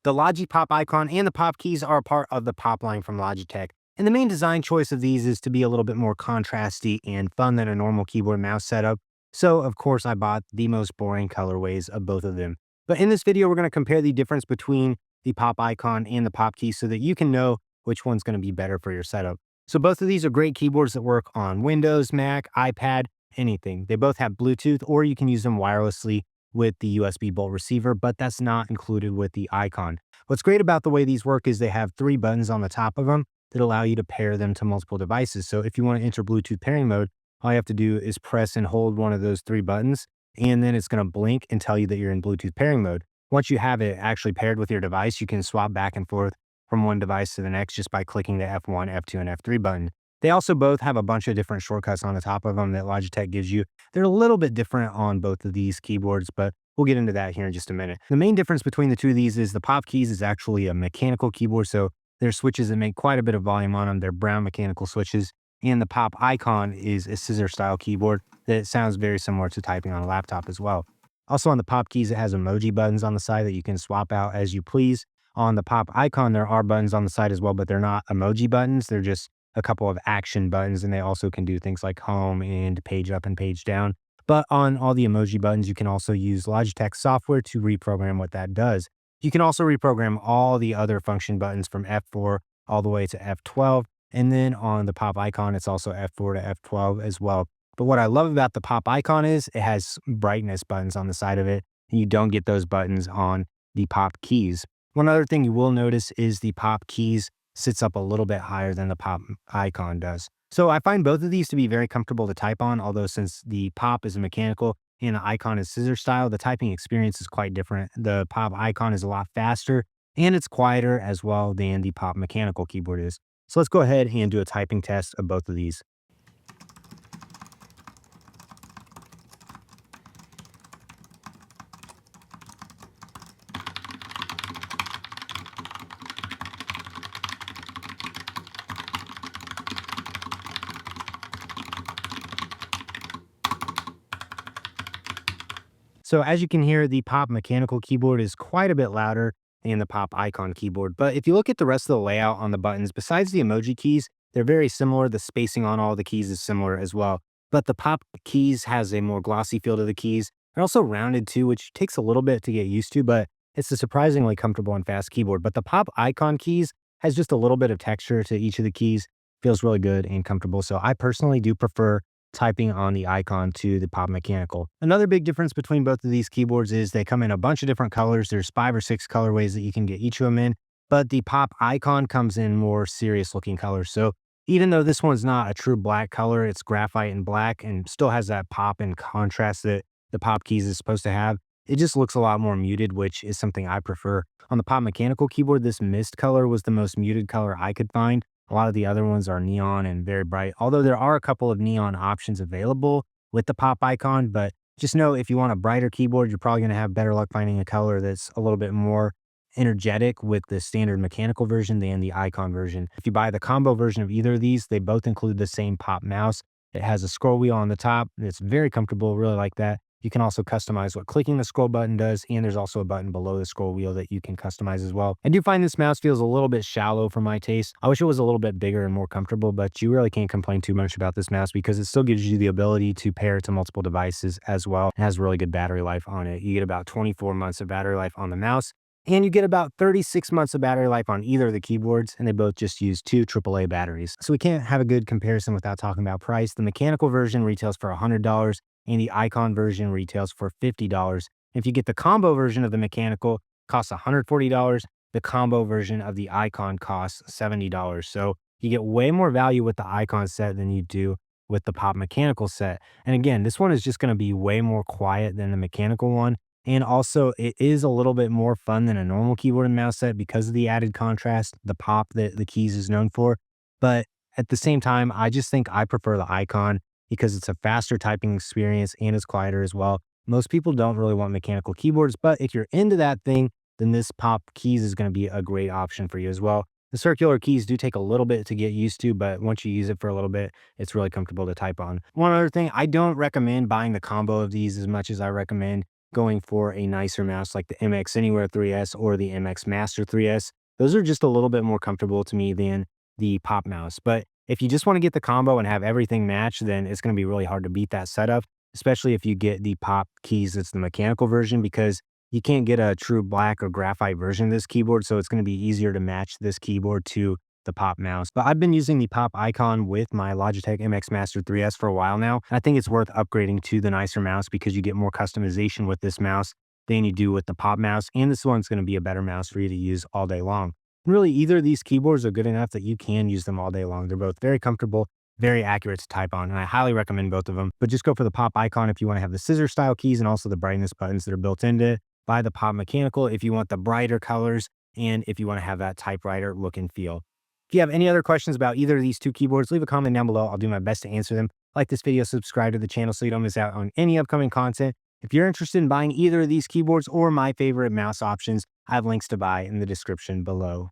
The Logi Pop Icon and the Pop Keys are a part of the Pop line from Logitech. And the main design choice of these is to be a little bit more contrasty and fun than a normal keyboard and mouse setup. So, of course, I bought the most boring colorways of both of them. But in this video, we're going to compare the difference between the Pop Icon and the Pop Keys so that you can know which one's going to be better for your setup. So both of these are great keyboards that work on Windows, Mac, iPad, anything. They both have Bluetooth, or you can use them wirelessly with the USB bolt receiver, but that's not included with the Icon. What's great about the way these work is they have 3 buttons on the top of them that allow you to pair them to multiple devices. So if you want to enter Bluetooth pairing mode, all you have to do is press and hold one of those 3 buttons, and then it's going to blink and tell you that you're in Bluetooth pairing mode. Once you have it actually paired with your device, you can swap back and forth from one device to the next just by clicking the F1, F2, and F3 button. They also both have a bunch of different shortcuts on the top of them that Logitech gives you. They're a little bit different on both of these keyboards, but we'll get into that here in just a minute. The main difference between the two of these is the Pop Keys is actually a mechanical keyboard, so there's switches that make quite a bit of volume on them. They're brown mechanical switches, and the Pop Icon is a scissor-style keyboard that sounds very similar to typing on a laptop as well. Also on the Pop Keys, it has emoji buttons on the side that you can swap out as you please. On the Pop Icon, there are buttons on the side as well, but they're not emoji buttons. They're just a couple of action buttons, and they also can do things like home and page up and page down. But on all the emoji buttons, you can also use Logitech software to reprogram what that does. You can also reprogram all the other function buttons from F4 all the way to F12. And then on the Pop Icon, it's also F4 to F12 as well. But what I love about the Pop Icon is it has brightness buttons on the side of it, and you don't get those buttons on the Pop Keys. One other thing you will notice is the Pop Keys sits up a little bit higher than the Pop Icon does. So I find both of these to be very comfortable to type on, although since the Pop is a mechanical and the Icon is scissor style, the typing experience is quite different. The Pop Icon is a lot faster and it's quieter as well than the Pop Mechanical keyboard is. So let's go ahead and do a typing test of both of these. So as you can hear, the Pop Mechanical keyboard is quite a bit louder than the Pop Icon keyboard. But if you look at the rest of the layout on the buttons, besides the emoji keys, they're very similar. The spacing on all the keys is similar as well. But the Pop Keys has a more glossy feel to the keys. They're also rounded too, which takes a little bit to get used to, but it's a surprisingly comfortable and fast keyboard. But the Pop Icon keys has just a little bit of texture to each of the keys. Feels really good and comfortable. So I personally do prefer typing on the Icon to the Pop Mechanical. Another big difference between both of these keyboards is they come in a bunch of different colors. There's 5 or 6 colorways that you can get each of them in, but the Pop Icon comes in more serious looking colors. So even though this one's not a true black color, it's graphite and black and still has that pop and contrast that the Pop Keys is supposed to have. It just looks a lot more muted, which is something I prefer. On the Pop Mechanical keyboard, this mist color was the most muted color I could find. A lot of the other ones are neon and very bright, although there are a couple of neon options available with the Pop Icon. But just know if you want a brighter keyboard, you're probably going to have better luck finding a color that's a little bit more energetic with the standard mechanical version than the Icon version. If you buy the combo version of either of these, they both include the same Pop mouse. It has a scroll wheel on the top. It's very comfortable, really like that. You can also customize what clicking the scroll button does, and there's also a button below the scroll wheel that you can customize as well. I do find this mouse feels a little bit shallow for my taste. I wish it was a little bit bigger and more comfortable, but you really can't complain too much about this mouse because it still gives you the ability to pair it to multiple devices as well. It has really good battery life on it. You get about 24 months of battery life on the mouse, and you get about 36 months of battery life on either of the keyboards, and they both just use 2 AAA batteries. So we can't have a good comparison without talking about price. The mechanical version retails for $100, and the Icon version retails for $50. If you get the combo version of the mechanical, it costs $140. The combo version of the Icon costs $70. So you get way more value with the Icon set than you do with the Pop Mechanical set. And again, this one is just going to be way more quiet than the mechanical one. And also, it is a little bit more fun than a normal keyboard and mouse set because of the added contrast, the pop that the keys is known for. But at the same time, I just think I prefer the Icon because it's a faster typing experience and it's quieter as well. Most people don't really want mechanical keyboards, but if you're into that thing, then this Pop Keys is going to be a great option for you as well. The circular keys do take a little bit to get used to, but once you use it for a little bit, it's really comfortable to type on. One other thing, I don't recommend buying the combo of these as much as I recommend going for a nicer mouse like the MX Anywhere 3S or the MX Master 3S. Those are just a little bit more comfortable to me than the Pop mouse. But if you just want to get the combo and have everything match, then it's going to be really hard to beat that setup, especially if you get the Pop keys. It's the mechanical version because you can't get a true black or graphite version of this keyboard. So it's going to be easier to match this keyboard to the Pop mouse. But I've been using the Pop Icon with my Logitech MX Master 3S for a while now. I think it's worth upgrading to the nicer mouse because you get more customization with this mouse than you do with the Pop mouse. And this one's going to be a better mouse for you to use all day long. Really, either of these keyboards are good enough that you can use them all day long. They're both very comfortable, very accurate to type on, and I highly recommend both of them. But just go for the Pop Icon if you want to have the scissor style keys and also the brightness buttons that are built into it. Buy the Pop Mechanical if you want the brighter colors and if you want to have that typewriter look and feel. If you have any other questions about either of these two keyboards, leave a comment down below. I'll do my best to answer them. Like this video, subscribe to the channel so you don't miss out on any upcoming content. If you're interested in buying either of these keyboards or my favorite mouse options, I have links to buy in the description below.